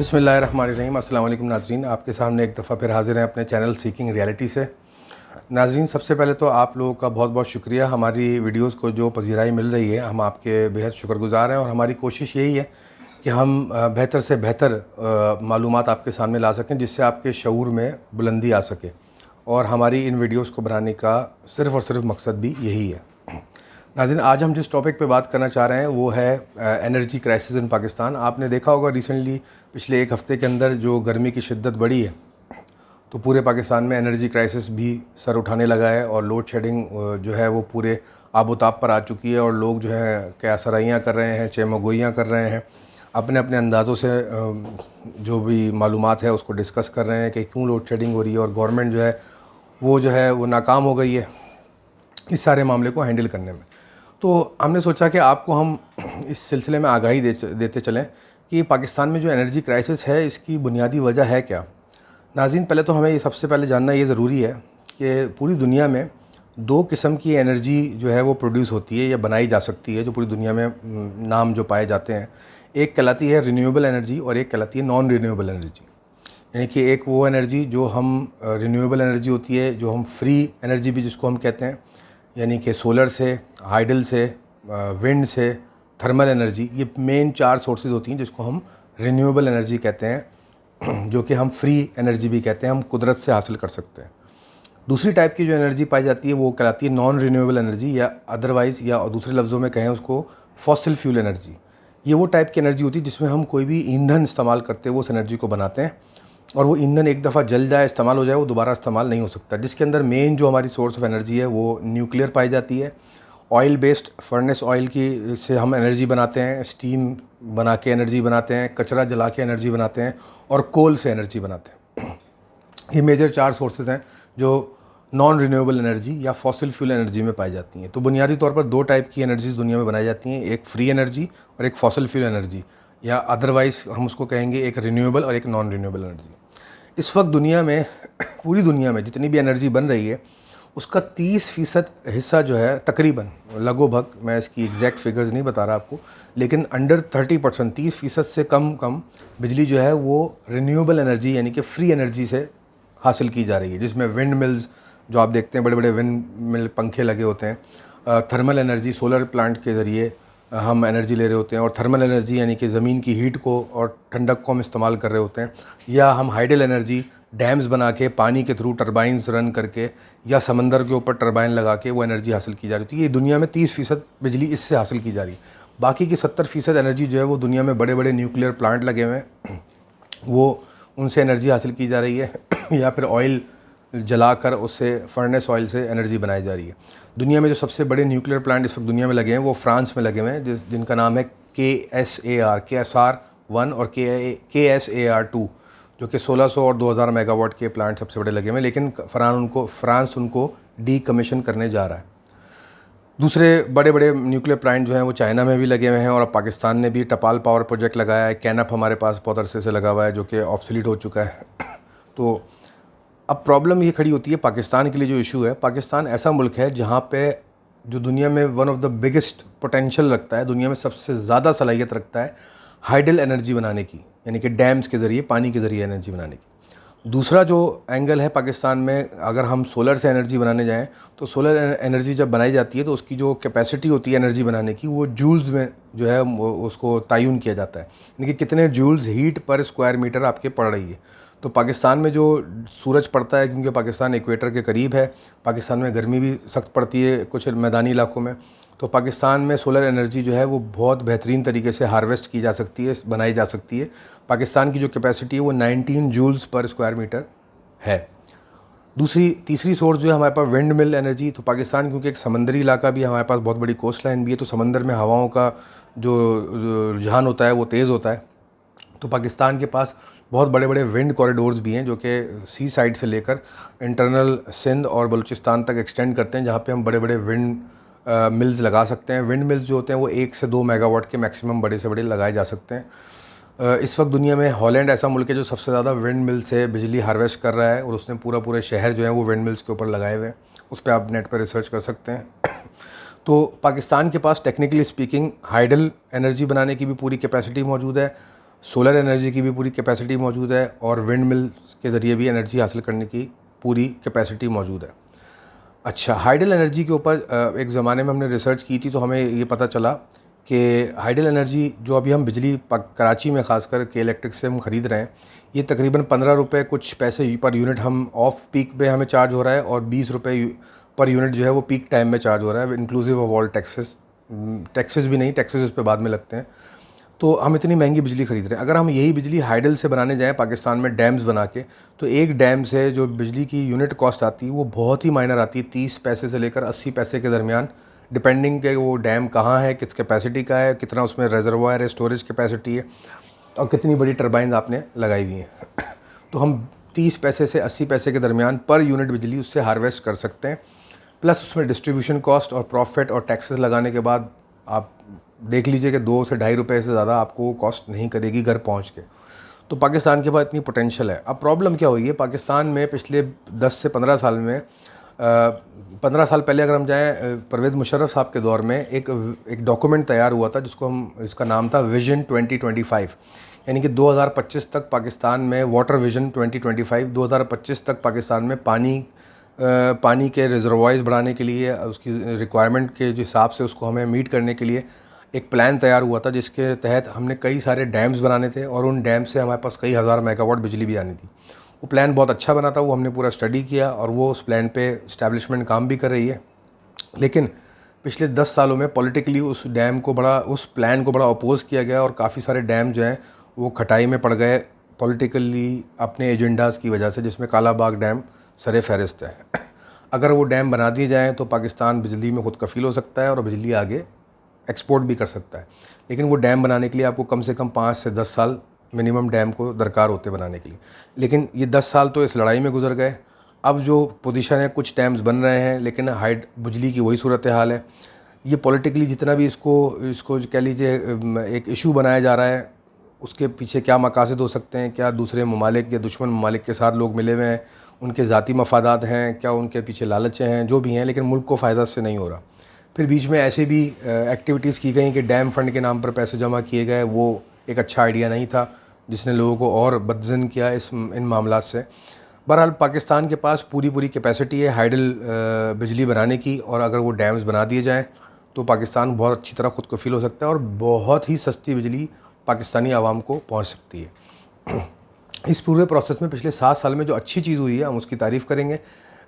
बिस्मिल्लाहिर्रहमानिर्रहीम। अस्सलाम वालेकुम नाज़रीन, आपके सामने एक दफ़ा फिर हाज़िर हैं अपने चैनल सीकिंग रियलिटी से। नाज़रीन, सबसे पहले तो आप लोगों का बहुत बहुत शुक्रिया, हमारी वीडियोस को जो पज़ीराई मिल रही है हम आपके बेहद शुक्रगुज़ार हैं। और हमारी कोशिश यही है कि हम बेहतर से बेहतर मालूमात आपके सामने ला सकें जिससे आपके शऊर में बुलंदी आ सके। और हमारी इन वीडियोज़ को बनाने का सिर्फ़ और सिर्फ मकसद भी यही है। नाज़रीन, आज हम जिस टॉपिक पे बात करना चाह रहे हैं वो है एनर्जी क्राइसिस इन पाकिस्तान। आपने देखा होगा रिसेंटली पिछले एक हफ़्ते के अंदर जो गर्मी की शिद्दत बढ़ी है, तो पूरे पाकिस्तान में एनर्जी क्राइसिस भी सर उठाने लगा है और लोड शेडिंग जो है वो पूरे आबोताब पर आ चुकी है। और लोग जो है क्या सराइयाँ कर रहे हैं, चेमगोइयाँ कर रहे हैं, अपने अपने अंदाज़ों से जो भी मालूमात है उसको डिस्कस कर रहे हैं कि क्यों लोड शेडिंग हो रही है। और गवर्नमेंट जो है वो नाकाम हो गई है इस सारे मामले को हैंडल करने में। तो हमने सोचा कि आपको हम इस सिलसिले में आगाही देते चलें कि पाकिस्तान में जो एनर्जी क्राइसिस है इसकी बुनियादी वजह है क्या। नाज़रीन, पहले तो हमें ये सबसे पहले जानना ये ज़रूरी है कि पूरी दुनिया में दो किस्म की एनर्जी जो है वो प्रोड्यूस होती है या बनाई जा सकती है, जो पूरी दुनिया में नाम जो पाए जाते हैं। एक कहलाती है रिन्यूएबल एनर्जी और एक कहलाती है नॉन रिन्यूएबल एनर्जी। यानी कि एक वो एनर्जी जो हम रिन्यूएबल एनर्जी होती है, जो हम फ्री एनर्जी भी जिसको हम कहते हैं, यानी कि सोलर से, हाइडल से, विंड से, थर्मल एनर्जी, ये मेन 4 सोर्सेज होती हैं जिसको हम रिन्यूएबल एनर्जी कहते हैं, जो कि हम फ्री एनर्जी भी कहते हैं, हम कुदरत से हासिल कर सकते हैं। दूसरी टाइप की जो एनर्जी पाई जाती है वो कहलाती है नॉन रिन्यूएबल एनर्जी, या अदरवाइज़ या दूसरे लफ्ज़ों में कहें उसको फॉसिल फ्यूल एनर्जी। ये वो टाइप की एनर्जी होती है जिसमें हम कोई भी ईंधन इस्तेमाल करते हैं वो उस एनर्जी को बनाते हैं, और वो ईंधन एक दफ़ा जल जाए, इस्तेमाल हो जाए, वो दोबारा इस्तेमाल नहीं हो सकता। जिसके अंदर मेन जो हमारी सोर्स ऑफ एनर्जी है वो न्यूक्लियर पाई जाती है। ऑयल बेस्ड फर्नेस ऑयल की से हम एनर्जी बनाते हैं, स्टीम बना के एनर्जी बनाते हैं, कचरा जला के एनर्जी बनाते हैं, और कोल से एनर्जी बनाते हैं। ये मेजर 4 सोर्सेज हैं जो नॉन रिन्यूएबल एनर्जी या फॉसिल फ्यूल एनर्जी में पाई जाती हैं। तो बुनियादी तौर पर 2 टाइप की एनर्जीज दुनिया में बनाई जाती हैं, एक फ्री एनर्जी और एक फॉसिल फ्यूल एनर्जी, या अदरवाइज़ हम उसको कहेंगे एक रिन्यूएबल और एक नॉन रिन्यूएबल एनर्जी। इस वक्त दुनिया में पूरी दुनिया में जितनी भी एनर्जी बन रही है उसका 30% हिस्सा जो है तकरीबन, लगभग, मैं इसकी एग्जैक्ट फिगर्स नहीं बता रहा आपको, लेकिन अंडर 30%, 30% से कम बिजली जो है वो रिन्यूएबल एनर्जी यानी कि फ्री एनर्जी से हासिल की जा रही है, जिसमें विंड मिल्स जो आप देखते हैं, बड़े बड़े विंड मिल पंखे लगे होते हैं, थर्मल एनर्जी सोलर प्लांट के ज़रिए हम एनर्जी ले रहे होते हैं, और थर्मल एनर्जी यानी कि ज़मीन की हीट को और ठंडक को हम इस्तेमाल कर रहे होते हैं, या हम हाइडल एनर्जी डैम्स बना के पानी के थ्रू टरबाइंस रन करके या समंदर के ऊपर टरबाइन लगा के वो एनर्जी हासिल की जा रही थी। ये दुनिया में 30% बिजली इससे हासिल की जा रही है। बाकी की 70% एनर्जी जो है वो दुनिया में बड़े बड़े न्यूक्लियर प्लांट लगे हुए हैं, वो उनसे एनर्जी हासिल की जा रही है या फिर ऑयल जलाकर उससे फर्नेस ऑयल से एनर्जी बनाई जा रही है। दुनिया में जो सबसे बड़े न्यूक्लियर प्लांट इस वक्त दुनिया में लगे हैं वो फ्रांस में लगे हुए हैं, जिनका नाम है KSAR-1 और KSAR-2, जो कि 1600 और 2000 मेगावाट के प्लांट सबसे बड़े लगे हुए हैं। लेकिन फ्रांस उनको डीकमीशन करने जा रहा है। दूसरे बड़े बड़े न्यूक्लियर प्लांट जो हैं वो चाइना में भी लगे हुए हैं, और अब पाकिस्तान ने भी टपाल पावर प्रोजेक्ट लगाया है। कैनअप हमारे पास बहुत अरसे से लगा हुआ है जो कि ऑब्सोलीट हो चुका है। तो अब प्रॉब्लम ये खड़ी होती है पाकिस्तान के लिए, जो इशू है, पाकिस्तान ऐसा मुल्क है जहाँ पे जो दुनिया में one of the biggest potential रखता है, दुनिया में सबसे ज़्यादा सलाहियत रखता है हाइडल एनर्जी बनाने की, यानी कि डैम्स के ज़रिए, पानी के ज़रिए एनर्जी बनाने की। दूसरा जो एंगल है पाकिस्तान में, अगर हम सोलर से एनर्जी बनाने जाएं तो सोलर एनर्जी जब बनाई जाती है तो उसकी जो कैपेसिटी होती है एनर्जी बनाने की वो जूल्स में जो है उसको तयन किया जाता है, यानी कि कितने जूल्स हीट पर स्क्वायर मीटर आपके पड़ रही है। तो पाकिस्तान में जो सूरज पड़ता है, क्योंकि पाकिस्तान इक्वेटर के करीब है, पाकिस्तान में गर्मी भी सख्त पड़ती है कुछ मैदानी इलाकों में, तो पाकिस्तान में सोलर एनर्जी जो है वो बहुत बेहतरीन तरीके से हार्वेस्ट की जा सकती है, बनाई जा सकती है। पाकिस्तान की जो कैपेसिटी है वो 19 जूल्स पर स्क्वायर मीटर है। तीसरी सोर्स जो है हमारे पास विंड मिल एनर्जी। तो पाकिस्तान क्योंकि एक समंदरी इलाका भी है, हमारे पास बहुत बड़ी कोस्ट लाइन भी है, तो समंदर में हवाओं का जो रुझान होता है वो तेज़ होता है। तो पाकिस्तान के पास बहुत बड़े बड़े विंड कॉरिडोर्स भी हैं जो कि सी साइड से लेकर इंटरनल सिंध और बलूचिस्तान तक एक्सटेंड करते हैं, जहाँ पे हम बड़े बड़े विंड मिल्स लगा सकते हैं। विंड मिल्स जो होते हैं वो 1 से 2 मेगावाट के मैक्सिमम बड़े से बड़े लगाए जा सकते हैं। इस वक्त दुनिया में हॉलैंड ऐसा मुल्क है जो सबसे ज़्यादा विंड मिल से बिजली हार्वेस्ट कर रहा है, और उसने पूरे शहर जो है वो विंड मिल्स के ऊपर लगाए हुए हैं। उस पर आप नेट पर रिसर्च कर सकते हैं। तो पाकिस्तान के पास टेक्निकली स्पीकिंग हाइडल एनर्जी बनाने की भी पूरी कैपेसिटी मौजूद है, सोलर एनर्जी की भी पूरी कैपेसिटी मौजूद है और विंड मिल के ज़रिए भी एनर्जी हासिल करने की पूरी कैपेसिटी मौजूद है। अच्छा, हाइडल एनर्जी के ऊपर एक ज़माने में हमने रिसर्च की थी, तो हमें ये पता चला कि हाइडल एनर्जी जो अभी हम बिजली कराची में ख़ासकर के इलेक्ट्रिक से हम ख़रीद रहे हैं, ये तकरीबन 15 रुपये कुछ पैसे पर यूनिट हम ऑफ पीक पे हमें चार्ज हो रहा है, और 20 रुपये पर यूनिट जो है वो पीक टाइम में चार्ज हो रहा है, inclusive of all taxes. Taxes भी नहीं, टैक्सेस उस पर बाद में लगते हैं। तो हम इतनी महंगी बिजली खरीद रहे हैं। अगर हम यही बिजली हाइडल से बनाने जाएँ पाकिस्तान में डैम्स बना के, तो एक डैम से जो बिजली की यूनिट कॉस्ट आती है वो बहुत ही माइनर आती है, 30 पैसे से लेकर 80 पैसे के दरमियान, डिपेंडिंग के वो डैम कहाँ है, किस कैपेसिटी का है, कितना उसमें रेजर्वायर है, स्टोरेज कैपेसिटी है, और कितनी बड़ी टरबाइन आपने लगाई हुई है। तो हम 30 पैसे से 80 पैसे के दरमियान पर यूनिट बिजली उससे हार्वेस्ट कर सकते हैं। प्लस उसमें डिस्ट्रीब्यूशन कॉस्ट और प्रॉफिट और टैक्सेस लगाने के बाद आप देख लीजिए कि 2 से ढाई रुपये से ज़्यादा आपको कॉस्ट नहीं करेगी घर पहुंच के। तो पाकिस्तान के पास इतनी पोटेंशियल है। अब प्रॉब्लम क्या हुई है, पाकिस्तान में पिछले 10 से 15 साल में 15 साल पहले अगर हम जाएँ, परवेज़ मुशर्रफ साहब के दौर में एक डॉक्यूमेंट तैयार हुआ था इसका नाम था विजन 2025, यानी कि 2025 तक पाकिस्तान में वाटर विजन 2025, 2025 तक पाकिस्तान में पानी के रिजर्वायर्स बढ़ाने के लिए, उसकी रिक्वायरमेंट के जो हिसाब से उसको हमें मीट करने के लिए एक प्लान तैयार हुआ था, जिसके तहत हमने कई सारे डैम्स बनाने थे और उन डैम से हमारे पास कई हज़ार मेगावाट बिजली भी आनी थी। वो प्लान बहुत अच्छा बना था, वो हमने पूरा स्टडी किया और वो उस प्लान पे इस्टेब्लिशमेंट काम भी कर रही है। लेकिन पिछले 10 सालों में पॉलिटिकली उस प्लान को बड़ा अपोज़ किया गया और काफ़ी सारे डैम जो हैं वो खटाई में पड़ गए पॉलिटिकली अपने एजेंडाज़ की वजह से, जिसमें कालाबाग डैम सरे फहरिस्त है। अगर वो डैम बना दिए जाएँ तो पाकिस्तान बिजली में खुद कफ़ील हो सकता है और बिजली आगे एक्सपोर्ट भी कर सकता है। लेकिन वो डैम बनाने के लिए आपको कम से कम 5 से 10 साल मिनिमम डैम को दरकार होते बनाने के लिए। लेकिन ये 10 साल तो इस लड़ाई में गुजर गए। अब जो पोजीशन है, कुछ डैम्स बन रहे हैं लेकिन बिजली की वही सूरत हाल है। ये पॉलिटिकली जितना भी इसको कह लीजिए एक इशू बनाया जा रहा है, उसके पीछे क्या मकासद हो सकते हैं, क्या दूसरे ममालिक या दुश्मन ममालिक के साथ लोग मिले हुए हैं, उनके ज़ाती मफादात हैं, क्या उनके पीछे लालचें हैं, जो भी हैं, लेकिन मुल्क को फ़ायदा से नहीं हो रहा। फिर बीच में ऐसे भी एक्टिविटीज़ की गई कि डैम फंड के नाम पर पैसे जमा किए गए, वो एक अच्छा आइडिया नहीं था, जिसने लोगों को और बदज़न किया इन मामलात से। बहरहाल पाकिस्तान के पास पूरी कैपेसिटी है हाइडल बिजली बनाने की, और अगर वो डैम्स बना दिए जाएँ तो पाकिस्तान बहुत अच्छी तरह खुद कफ़ील हो सकता है और बहुत ही सस्ती बिजली पाकिस्तानी आवाम को पहुँच सकती है। इस पूरे प्रोसेस में पिछले 7 साल में जो अच्छी चीज़ हुई है हम उसकी तारीफ़ करेंगे।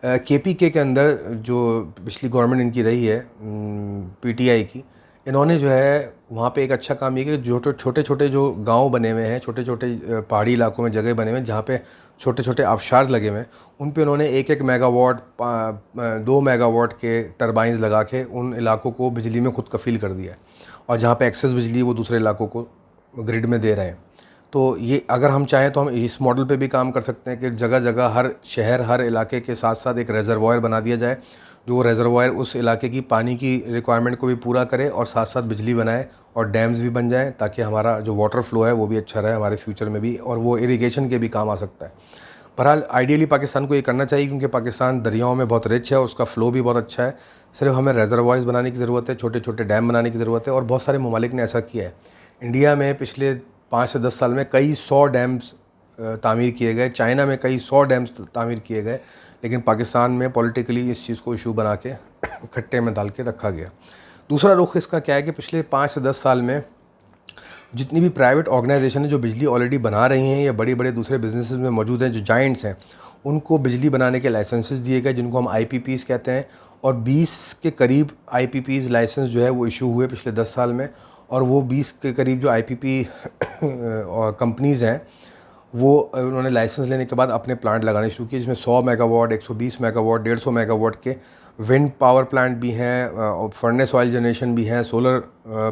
केपीके के अंदर जो पिछली गवर्नमेंट इनकी रही है पीटीआई की, इन्होंने जो है वहाँ पे एक अच्छा काम ये कि जो छोटे छोटे जो गांव बने हुए हैं, छोटे छोटे पहाड़ी इलाकों में जगह बने हुए हैं जहाँ पे छोटे छोटे आबशार लगे हुए हैं, उन पे उन्होंने 1-1 मेगावाट 2 मेगावाट के टरबाइंस लगा के उन इलाकों को बिजली में खुद कफ़ील कर दिया है, और जहाँ पे एक्सेस बिजली वो दूसरे इलाकों को ग्रिड में दे रहे हैं। तो ये अगर हम चाहें तो हम इस मॉडल पे भी काम कर सकते हैं कि जगह जगह हर शहर, हर इलाके के साथ साथ एक रेजरवायर बना दिया जाए, जो रेजरवायर उस इलाके की पानी की रिक्वायरमेंट को भी पूरा करे और साथ साथ बिजली बनाए, और डैम्स भी बन जाएं, ताकि हमारा जो वाटर फ्लो है वो भी अच्छा रहे हमारे फ्यूचर में भी, और वो इरिगेशन के भी काम आ सकता है। बहरहाल आइडियली पाकिस्तान को ये करना चाहिए, क्योंकि पाकिस्तान दरियाओं में बहुत रिच है, उसका फ़्लो भी बहुत अच्छा है। सिर्फ हमें रेजरवायर्स बनाने की ज़रूरत है, छोटे छोटे डैम बनाने की ज़रूरत है, और बहुत सारे ममालिक ने ऐसा किया है। इंडिया में पिछले 5 से 10 साल में कई 100 डैम्स तामीर किए गए, चाइना में कई 100 डैम्स तामीर किए गए, लेकिन पाकिस्तान में पॉलिटिकली इस चीज़ को इशू बना के खट्टे में डाल के रखा गया। दूसरा रुख इसका क्या है कि पिछले 5 से 10 साल में जितनी भी प्राइवेट ऑर्गेनाइजेशन है जो बिजली ऑलरेडी बना रही हैं या बड़े बड़े दूसरे बिजनेसेस में मौजूद हैं, जो जाइंट्स हैं, उनको बिजली बनाने के लाइसेंसेस दिए गए, जिनको हम IPPs कहते हैं, और 20 के करीब IPPs लाइसेंस जो है वो इशू हुए पिछले 10 साल में। और वो 20 के करीब जो IPP और कंपनीज़ हैं, वो उन्होंने लाइसेंस लेने के बाद अपने प्लांट लगाने शुरू किए, जिसमें 100 मेगावाट, 120 मेगावाट, 150 मेगावाट के विंड पावर प्लांट भी हैं, और फर्नेस ऑयल जनरेशन भी हैं, सोलर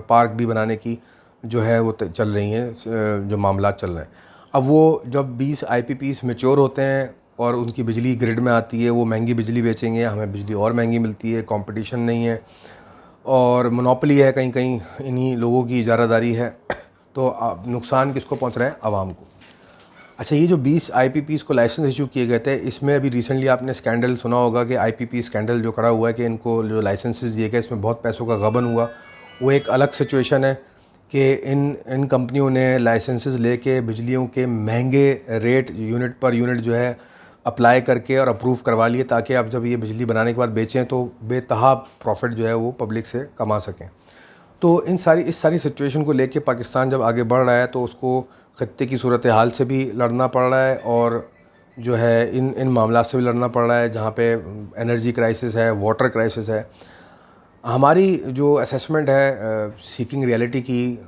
पार्क भी बनाने की जो है वो चल रही हैं, जो मामलात चल रहे हैं। अब वो जब 20 IPPs मैच्योर होते हैं और उनकी बिजली ग्रिड में आती है, वो महंगी बिजली बेचेंगे, हमें बिजली और महंगी मिलती है, कंपटीशन नहीं है और मोनोपोली है, कहीं कहीं इन्हीं लोगों की इजारादारी है, तो नुकसान किसको पहुंच रहा है? आवाम को। अच्छा, ये जो 20 IPPs को लाइसेंस इशू किए गए थे, इसमें अभी रिसेंटली आपने स्कैंडल सुना होगा कि IPP स्कैंडल जो खड़ा हुआ है कि इनको जो लाइसेंसेस दिए गए इसमें बहुत पैसों का गबन हुआ। वो एक अलग सिचुएशन है कि इन कंपनियों ने लाइसेंसेस लेके बिजलियों के महंगे रेट यूनिट पर यूनिट जो है अप्लाई करके और अप्रूव करवा लिए, ताकि अब जब ये बिजली बनाने के बाद बेचें तो बेतहा प्रॉफिट जो है वो पब्लिक से कमा सकें। तो इस सारी सिचुएशन को लेके पाकिस्तान जब आगे बढ़ रहा है तो उसको खत्ते की सूरत हाल से भी लड़ना पड़ रहा है और जो है इन मामला से भी लड़ना पड़ रहा है, जहाँ पे एनर्जी क्राइसिस है, वाटर क्राइसिस है। हमारी जो असेसमेंट है सीकिंग रियलिटी की,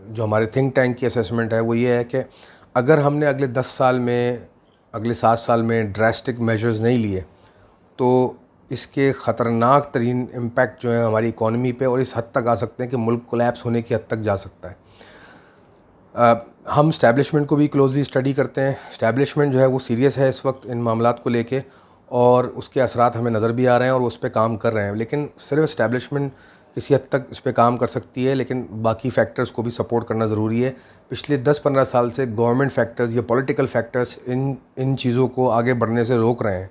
जो हमारे थिंक टैंक की असेसमेंट है, वो ये है कि अगर हमने अगले 10 साल में, अगले 7 साल में ड्रास्टिक मेजर्स नहीं लिए तो इसके ख़तरनाक तरीन इम्पैक्ट जो है हमारी इकॉनमी पे और इस हद तक आ सकते हैं कि मुल्क कोलैप्स होने की हद तक जा सकता है। हम स्टैब्लिशमेंट को भी क्लोजली स्टडी करते हैं। स्टैब्लिशमेंट जो है वो सीरियस है इस वक्त इन मामलात को लेके और उसके असरात हमें नज़र भी आ रहे हैं और उस पर काम कर रहे हैं। लेकिन सिर्फ स्टैब्लिशमेंट किसी हद तक इस पर काम कर सकती है, लेकिन बाकी फैक्टर्स को भी सपोर्ट करना ज़रूरी है। पिछले 10-15 साल से गवर्नमेंट फैक्टर्स या पॉलिटिकल फैक्टर्स इन चीज़ों को आगे बढ़ने से रोक रहे हैं।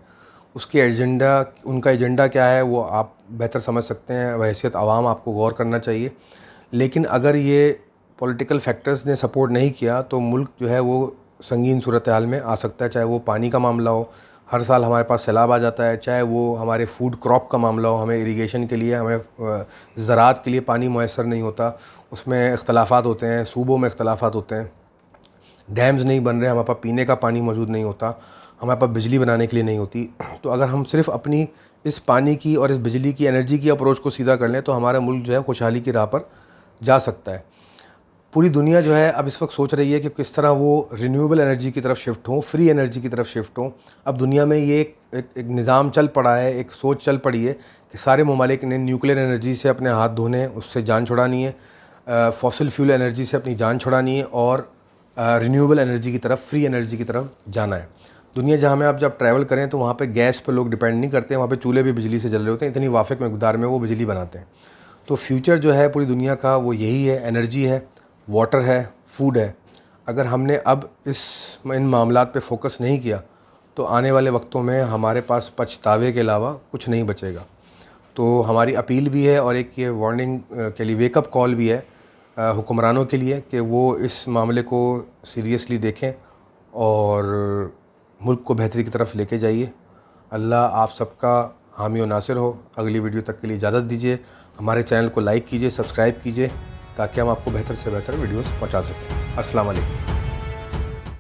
उनका एजेंडा क्या है वो आप बेहतर समझ सकते हैं, बहैसियत आवाम आपको गौर करना चाहिए। लेकिन अगर ये पॉलिटिकल फैक्टर्स ने सपोर्ट नहीं किया तो मुल्क जो है वो संगीन सूरत हाल में आ सकता है। चाहे वो पानी का मामला हो, हर साल हमारे पास सैलाब आ जाता है, चाहे वो हमारे फूड क्रॉप का मामला हो, हमें इरिगेशन के लिए, हमें ज़राअत के लिए पानी मुयस्सर नहीं होता, उसमें इख्तलाफात होते हैं, सूबों में इख्तलाफात होते हैं, डैम्स नहीं बन रहे, हमारे पास पीने का पानी मौजूद नहीं होता, हमारे पास बिजली बनाने के लिए नहीं होती। तो अगर हम सिर्फ अपनी इस पानी की और इस बिजली की एनर्जी की अप्रोच को सीधा कर लें तो हमारा मुल्क जो है खुशहाली की राह पर जा सकता है। पूरी दुनिया जो है अब इस वक्त सोच रही है कि किस तरह वो रिन्यूएबल एनर्जी की तरफ शिफ्ट हों, फ्री एनर्जी की तरफ शिफ्ट हों। अब दुनिया में ये एक निज़ाम चल पड़ा है, एक सोच चल पड़ी है कि सारे ममालिक ने न्यूक्लियर एनर्जी से अपने हाथ धोने, उससे जान छुड़ानी है, फॉसिल फ्यूल एनर्जी से अपनी जान छुड़ानी है और रिन्यूएबल एनर्जी की तरफ, फ्री एनर्जी की तरफ जाना है। दुनिया जहाँ में आप जब ट्रैवल करें तो वहाँ पे गैस पर लोग डिपेंड नहीं करते, वहाँ पे चूल्हे भी बिजली से जल रहे होते हैं, इतनी वाफिक मकदार में वो बिजली बनाते हैं। तो फ्यूचर जो है पूरी दुनिया का वो यही है, एनर्जी है, वाटर है, फूड है। अगर हमने अब इन मामलात पे फोकस नहीं किया तो आने वाले वक्तों में हमारे पास पछतावे के अलावा कुछ नहीं बचेगा। तो हमारी अपील भी है और एक ये वार्निंग के लिए वेकअप कॉल भी है हुक्मरानों के लिए कि वो इस मामले को सीरियसली देखें और मुल्क को बेहतरी की तरफ लेके जाइए। अल्लाह आप सबका हामी और नासिर हो। अगली वीडियो तक के लिए इजाज़त दीजिए। हमारे चैनल को लाइक कीजिए, सब्सक्राइब कीजिए ताकि हम आपको बेहतर से बेहतर वीडियोस पहुंचा सकें। अस्सलाम वालेकुम।